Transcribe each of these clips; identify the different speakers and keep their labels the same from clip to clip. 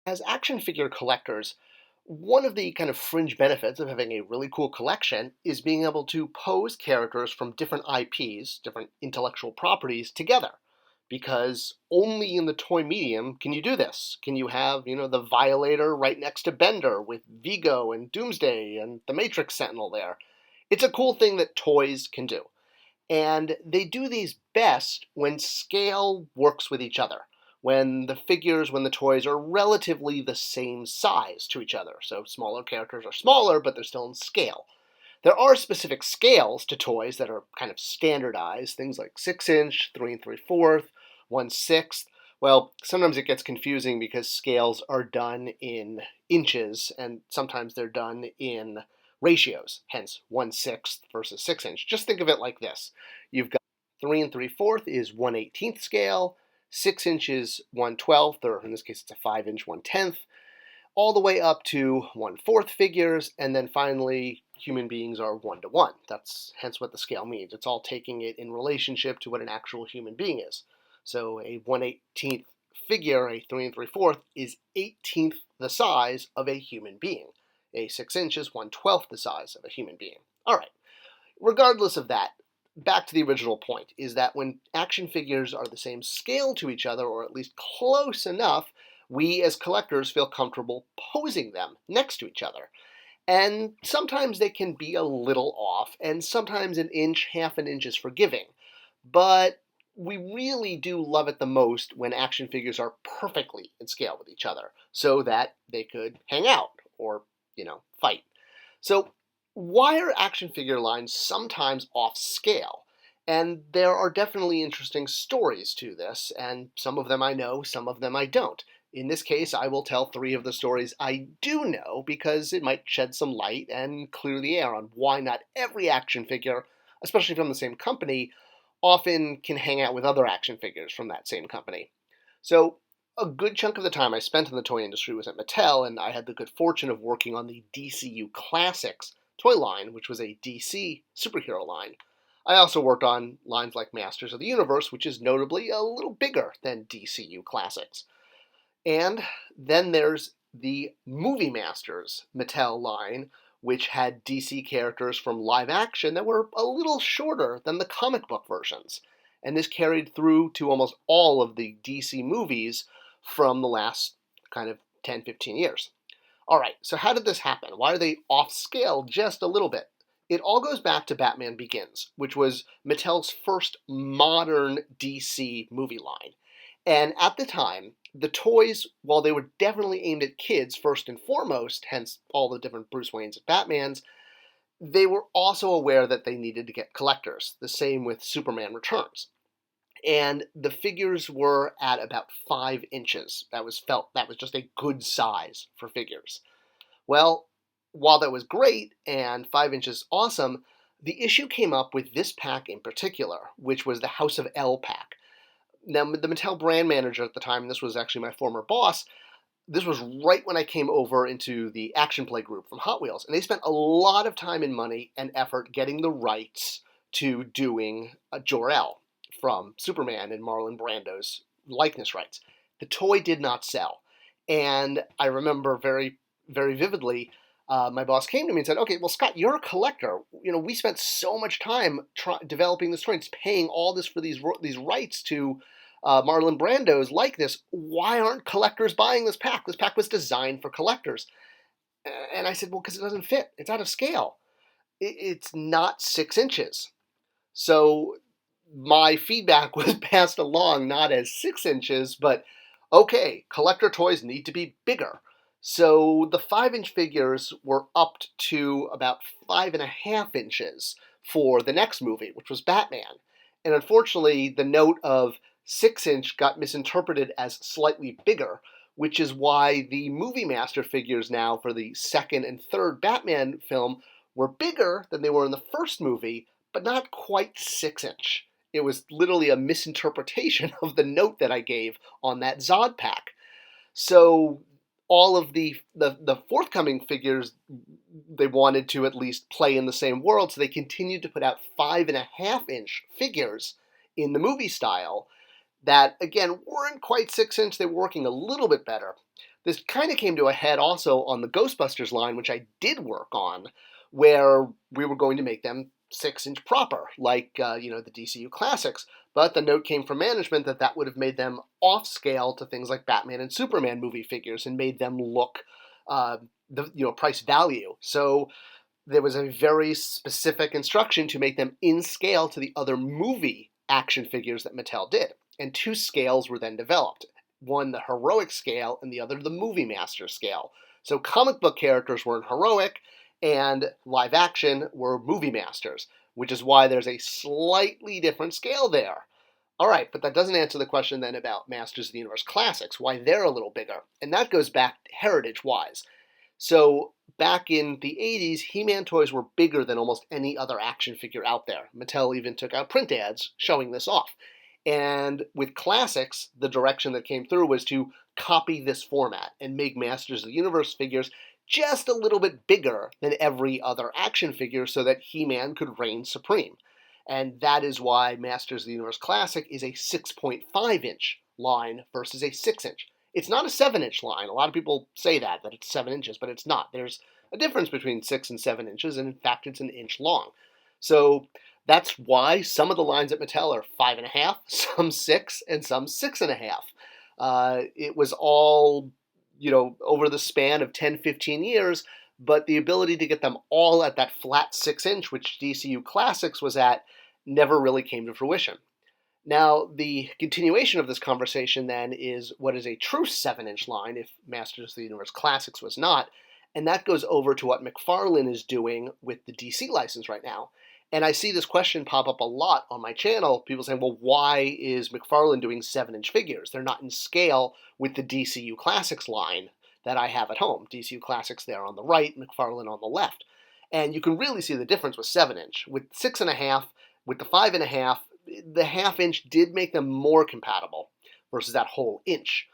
Speaker 1: As action figure collectors, one of the kind of fringe benefits of having a really cool collection is being able to pose characters from different IPs, different intellectual properties, together. Because only in the toy medium can you do this. Can you have, the Violator right next to Bender with Vigo and Doomsday and the Matrix Sentinel there? It's a cool thing that toys can do. And they do these best when scale works with each other, when the toys are relatively the same size to each other. So smaller characters are smaller, but they're still in scale. There are specific scales to toys that are kind of standardized, things like 6-inch, 3 3/4, 1/6. Well, sometimes it gets confusing because scales are done in inches and sometimes they're done in ratios, hence 1/6 versus 6-inch. Just think of it like this. You've got 3 3/4 is 1/18 scale, 6 inches 1/12, or in this case it's a 5-inch 1/10, all the way up to 1/4 figures, and then finally human beings are 1-to-1. That's hence what the scale means. It's all taking it in relationship to what an actual human being is. So a 1/18th figure, a 3 3/4, is 18th the size of a human being. A 6-inch is 1/12 the size of a human being. All right. Regardless of that, back to the original point, is that when action figures are the same scale to each other, or at least close enough, we as collectors feel comfortable posing them next to each other. And sometimes they can be a little off, and sometimes an inch, half an inch is forgiving. But we really do love it the most when action figures are perfectly in scale with each other, so that they could hang out or, fight. So why are action figure lines sometimes off scale? And there are definitely interesting stories to this, and some of them I know, some of them I don't. In this case, I will tell 3 of the stories I do know because it might shed some light and clear the air on why not every action figure, especially from the same company, often can hang out with other action figures from that same company. So, a good chunk of the time I spent in the toy industry was at Mattel, and I had the good fortune of working on the DCU Classics toy line, which was a DC superhero line. I also worked on lines like Masters of the Universe, which is notably a little bigger than DCU Classics. And then there's the Movie Masters Mattel line, which had DC characters from live action that were a little shorter than the comic book versions. And this carried through to almost all of the DC movies from the last kind of 10, 15 years. All right, so how did this happen? Why are they off scale just a little bit? It all goes back to Batman Begins, which was Mattel's first modern DC movie line. And at the time, the toys, while they were definitely aimed at kids first and foremost, hence all the different Bruce Waynes and Batmans, they were also aware that they needed to get collectors. The same with Superman Returns. And the figures were at about 5 inches. That was just a good size for figures. Well, while that was great and 5 inches awesome, the issue came up with this pack in particular, which was the House of L pack. Now, the Mattel brand manager at the time, and this was actually my former boss, this was right when I came over into the Action Play group from Hot Wheels, and they spent a lot of time and money and effort getting the rights to doing Jor-El from Superman and Marlon Brando's likeness rights. The toy did not sell, and I remember very, very vividly. My boss came to me and said, "Okay, well, Scott, you're a collector. We spent so much time developing this toy, and paying all this for these rights to Marlon Brando's likeness. Why aren't collectors buying this pack? This pack was designed for collectors." And I said, "Well, because it doesn't fit. It's out of scale. It's not 6 inches." So my feedback was passed along not as 6 inches, but okay, collector toys need to be bigger. So the 5-inch figures were upped to about 5.5 inches for the next movie, which was Batman. And unfortunately, the note of 6-inch got misinterpreted as slightly bigger, which is why the Movie Master figures now for the second and third Batman film were bigger than they were in the first movie, but not quite 6-inch. It was literally a misinterpretation of the note that I gave on that Zod pack. So all of the forthcoming figures, they wanted to at least play in the same world, so they continued to put out 5.5-inch figures in the movie style that, again, weren't quite 6-inch. They were working a little bit better. This kind of came to a head also on the Ghostbusters line, which I did work on, where we were going to make them 6-inch proper, like the DCU classics. But the note came from management that that would have made them off scale to things like Batman and Superman movie figures and made them look the price value. So there was a very specific instruction to make them in scale to the other movie action figures that Mattel did. And 2 scales were then developed. One, the heroic scale, and the other, the movie master scale. So comic book characters were in heroic, and live action were movie masters, which is why there's a slightly different scale there. All right, but that doesn't answer the question then about Masters of the Universe Classics, why they're a little bigger. And that goes back heritage-wise. So back in the 80s, He-Man toys were bigger than almost any other action figure out there. Mattel even took out print ads showing this off. And with classics, the direction that came through was to copy this format and make Masters of the Universe figures just a little bit bigger than every other action figure so that He-Man could reign supreme. And that is why Masters of the Universe Classic is a 6.5-inch line versus a 6-inch. It's not a 7-inch line. A lot of people say that it's 7 inches, but it's not. There's a difference between 6 and 7 inches, and in fact, it's an inch long. So that's why some of the lines at Mattel are 5.5, some 6, and some 6.5. It was all, over the span of 10, 15 years, but the ability to get them all at that flat 6-inch, which DCU Classics was at, never really came to fruition. Now, the continuation of this conversation then is what is a true 7-inch line if Masters of the Universe Classics was not, and that goes over to what McFarlane is doing with the DC license right now. And I see this question pop up a lot on my channel, people saying, well, why is McFarlane doing 7-inch figures? They're not in scale with the DCU Classics line that I have at home. DCU Classics there on the right, McFarlane on the left. And you can really see the difference with 7-inch. With 6.5, with the 5.5, the half-inch did make them more compatible versus that whole inch.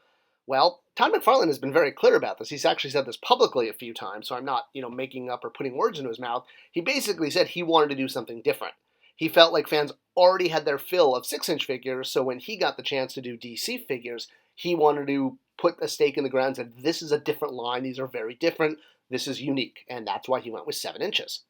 Speaker 1: Well, Todd McFarlane has been very clear about this. He's actually said this publicly a few times, so I'm not, making up or putting words into his mouth. He basically said he wanted to do something different. He felt like fans already had their fill of 6-inch figures, so when he got the chance to do DC figures, he wanted to put a stake in the ground and said, this is a different line, these are very different, this is unique, and that's why he went with 7 inches.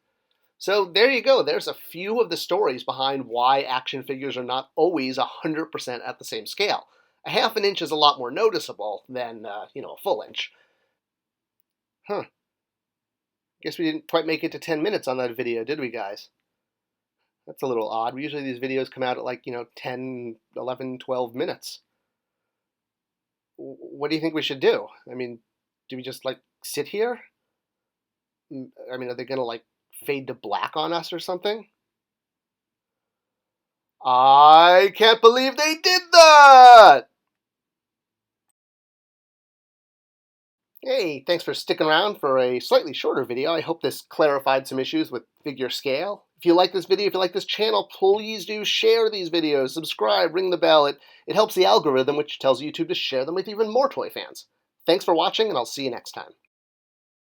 Speaker 1: So there you go. There's a few of the stories behind why action figures are not always 100% at the same scale. A half an inch is a lot more noticeable than, a full inch. Guess we didn't quite make it to 10 minutes on that video, did we, guys? That's a little odd. Usually these videos come out at 10, 11, 12 minutes. What do you think we should do? Do we just, sit here? Are they going to, fade to black on us or something? I can't believe they did that! Hey, thanks for sticking around for a slightly shorter video. I hope this clarified some issues with figure scale. If you like this video, if you like this channel, please do share these videos, subscribe, ring the bell. It helps the algorithm, which tells YouTube to share them with even more toy fans. Thanks for watching, and I'll see you next time.